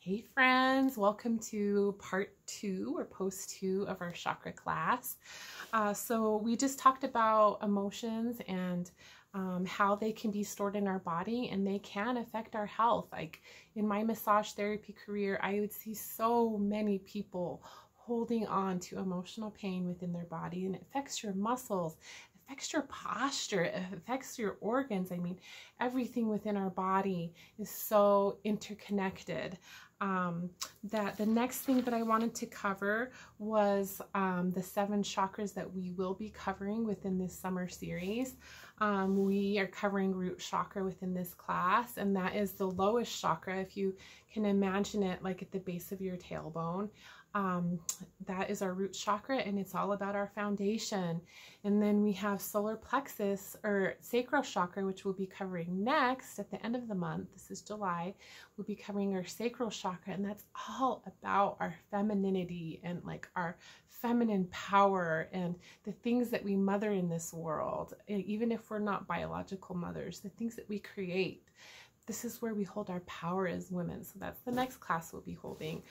Hey friends, welcome to part 2 or post 2 of our chakra class. So we just talked about emotions and how they can be stored in our body and they can affect our health. Like in my massage therapy career, I would see so many people holding on to emotional pain within their body, and it affects your muscles, affects your posture, it affects your organs. I mean, everything within our body is so interconnected. That the next thing that I wanted to cover was the 7 chakras that we will be covering within this summer series. We are covering root chakra within this class, and that is the lowest chakra. If you can imagine it like at the base of your tailbone, that is our root chakra, and it's all about our foundation. And then we have solar plexus or sacral chakra, which we'll be covering next at the end of the month. This is July. We'll be covering our sacral chakra, and that's all about our femininity and like our feminine power and the things that we mother in this world. And even if we're not biological mothers, the things that we create, this is where we hold our power as women. So that's the next class we'll be holding.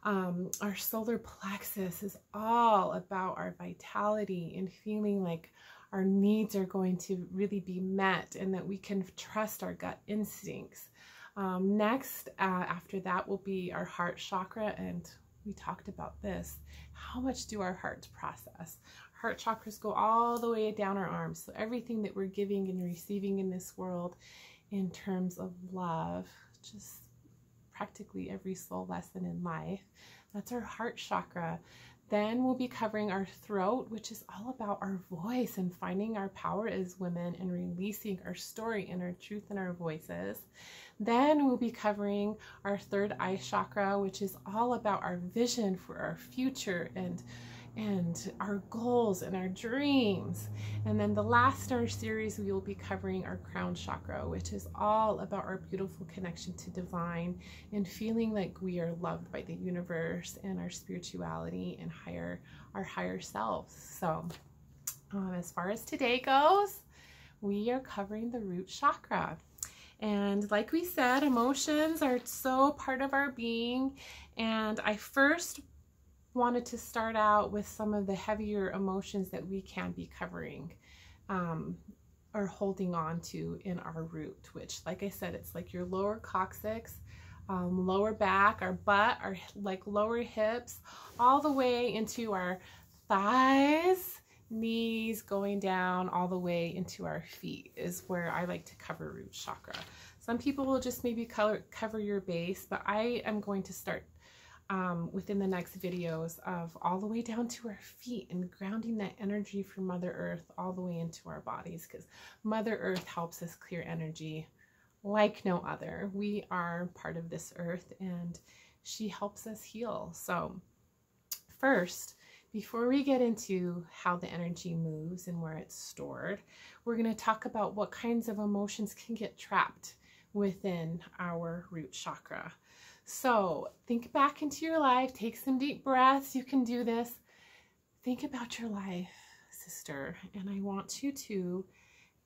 Our solar plexus is all about our vitality and feeling like our needs are going to really be met and that we can trust our gut instincts. Next, after that will be our heart chakra, and we talked about this. How much do our hearts process? Heart chakras go all the way down our arms. So everything that we're giving and receiving in this world in terms of love, just practically every soul lesson in life, that's our heart chakra. Then we'll be covering our throat, which is all about our voice and finding our power as women and releasing our story and our truth in our voices. Then we'll be covering our third eye chakra, which is all about our vision for our future and our goals and our dreams. And then the last in our series, we will be covering our crown chakra, which is all about our beautiful connection to divine and feeling like we are loved by the universe and our spirituality and our higher selves. So as far as today goes, we are covering the root chakra. And like we said, emotions are so part of our being. And I first wanted to start out with some of the heavier emotions that we can be covering or holding on to in our root, which, like I said, it's like your lower coccyx, lower back, our butt, our like lower hips, all the way into our thighs, knees, going down all the way into our feet is where I like to cover root chakra. Some people will just maybe cover your base, but I am going to start within the next videos of all the way down to our feet and grounding that energy from Mother Earth all the way into our bodies, because Mother Earth helps us clear energy like no other. We are part of this earth and she helps us heal. So first, before we get into how the energy moves and where it's stored, we're going to talk about what kinds of emotions can get trapped within our root chakra. So think back into your life, take some deep breaths. You can do this. Think about your life, sister. And I want you to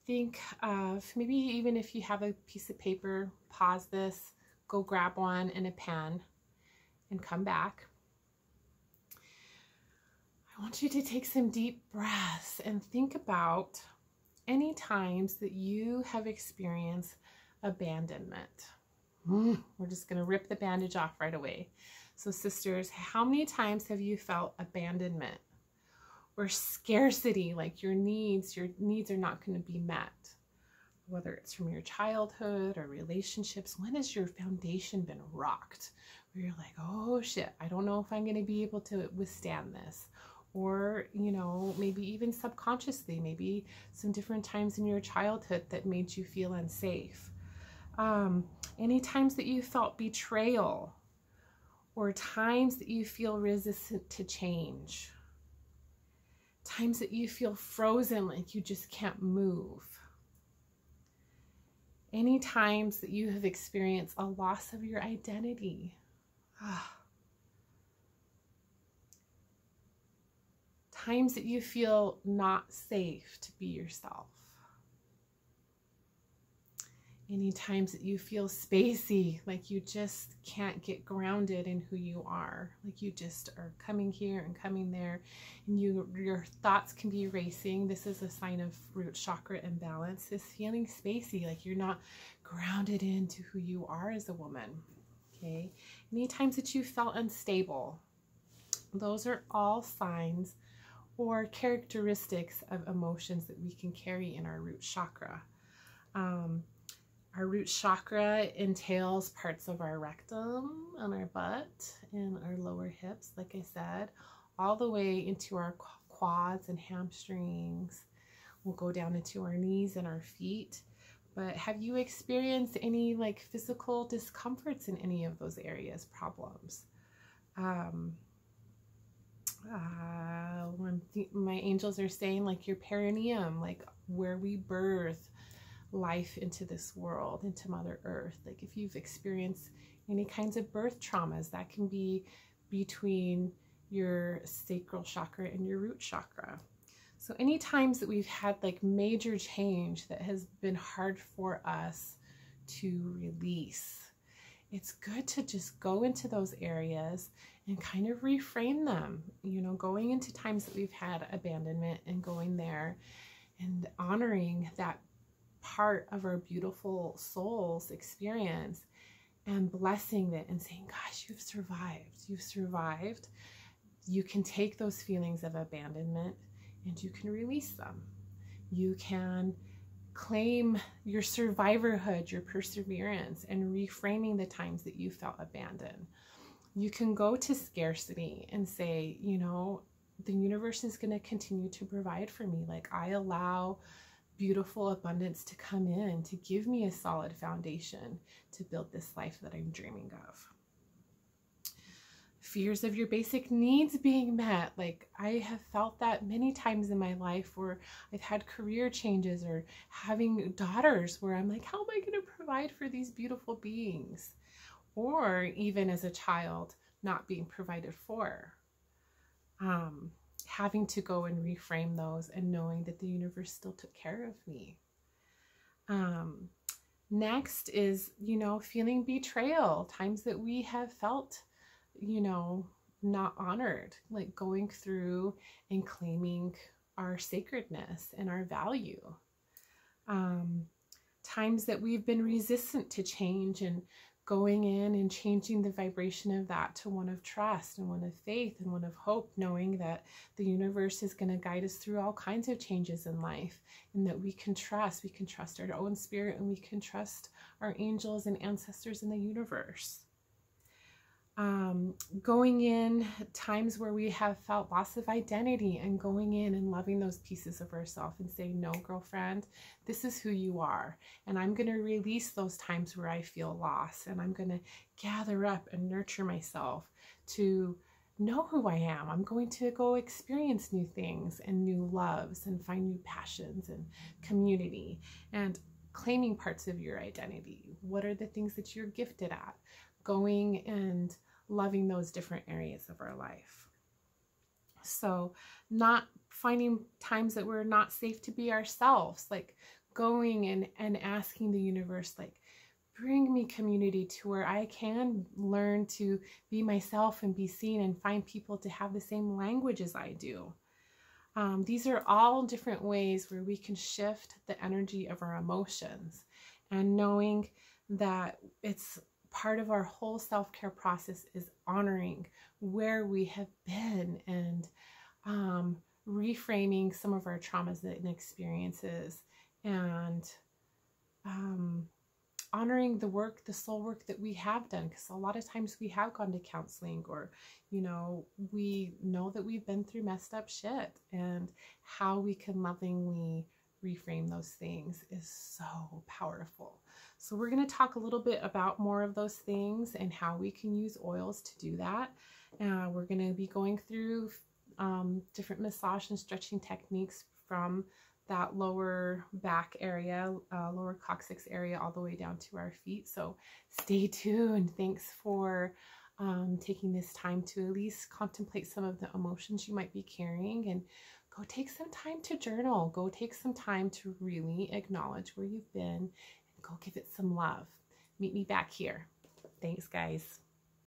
think of, maybe even if you have a piece of paper, pause this, go grab one and a pen and come back. I want you to take some deep breaths and think about any times that you have experienced abandonment. We're just going to rip the bandage off right away. So sisters, how many times have you felt abandonment or scarcity, like your needs are not going to be met? Whether it's from your childhood or relationships, when has your foundation been rocked? Where you're like, oh shit, I don't know if I'm going to be able to withstand this. Or, you know, maybe even subconsciously, maybe some different times in your childhood that made you feel unsafe. Any times that you felt betrayal, or times that you feel resistant to change, times that you feel frozen, like you just can't move. Any times that you have experienced a loss of your identity. Times that you feel not safe to be yourself. Any times that you feel spacey, like you just can't get grounded in who you are, like you just are coming here and coming there, and your thoughts can be racing. This is a sign of root chakra imbalance, is feeling spacey, like you're not grounded into who you are as a woman. Okay, any times that you felt unstable, those are all signs or characteristics of emotions that we can carry in our root chakra. Our root chakra entails parts of our rectum and our butt and our lower hips, like I said, all the way into our quads and hamstrings. We'll go down into our knees and our feet. But have you experienced any like physical discomforts in any of those areas, problems? When my angels are saying like your perineum, like where we birth life into this world, into Mother Earth. Like if you've experienced any kinds of birth traumas, that can be between your sacral chakra and your root chakra. So any times that we've had like major change that has been hard for us to release, it's good to just go into those areas and kind of reframe them, you know, going into times that we've had abandonment and going there and honoring that part of our beautiful soul's experience and blessing it and saying, gosh, you've survived. You've survived. You can take those feelings of abandonment and you can release them. You can claim your survivorhood, your perseverance, and reframing the times that you felt abandoned. You can go to scarcity and say, you know, the universe is going to continue to provide for me. Like I allow beautiful abundance to come in to give me a solid foundation to build this life that I'm dreaming of. Fears of your basic needs being met. Like I have felt that many times in my life where I've had career changes or having daughters where I'm like, how am I going to provide for these beautiful beings? Or even as a child, not being provided for. Having to go and reframe those and knowing that the universe still took care of me. Next is, you know, feeling betrayal, times that we have felt, you know, not honored, like going through and claiming our sacredness and our value. Times that we've been resistant to change and going in and changing the vibration of that to one of trust and one of faith and one of hope, knowing that the universe is going to guide us through all kinds of changes in life and that we can trust our own spirit and we can trust our angels and ancestors in the universe. Going in times where we have felt loss of identity and going in and loving those pieces of ourselves and saying, no, girlfriend, this is who you are. And I'm going to release those times where I feel lost and I'm going to gather up and nurture myself to know who I am. I'm going to go experience new things and new loves and find new passions and community and claiming parts of your identity. What are the things that you're gifted at? Going and loving those different areas of our life. So not finding times that we're not safe to be ourselves, like going and asking the universe, like, bring me community to where I can learn to be myself and be seen and find people to have the same language as I do. These are all different ways where we can shift the energy of our emotions, and knowing that it's part of our whole self-care process is honoring where we have been and reframing some of our traumas and experiences, and honoring the work, the soul work that we have done, because a lot of times we have gone to counseling, or, you know, we know that we've been through messed up shit, and how we can lovingly reframe those things is so powerful. So we're going to talk a little bit about more of those things and how we can use oils to do that. We're going to be going through different massage and stretching techniques from that lower back area, lower coccyx area, all the way down to our feet. So stay tuned. Thanks for taking this time to at least contemplate some of the emotions you might be carrying, and go take some time to journal. Go take some time to really acknowledge where you've been, and go give it some love. Meet me back here. Thanks, guys.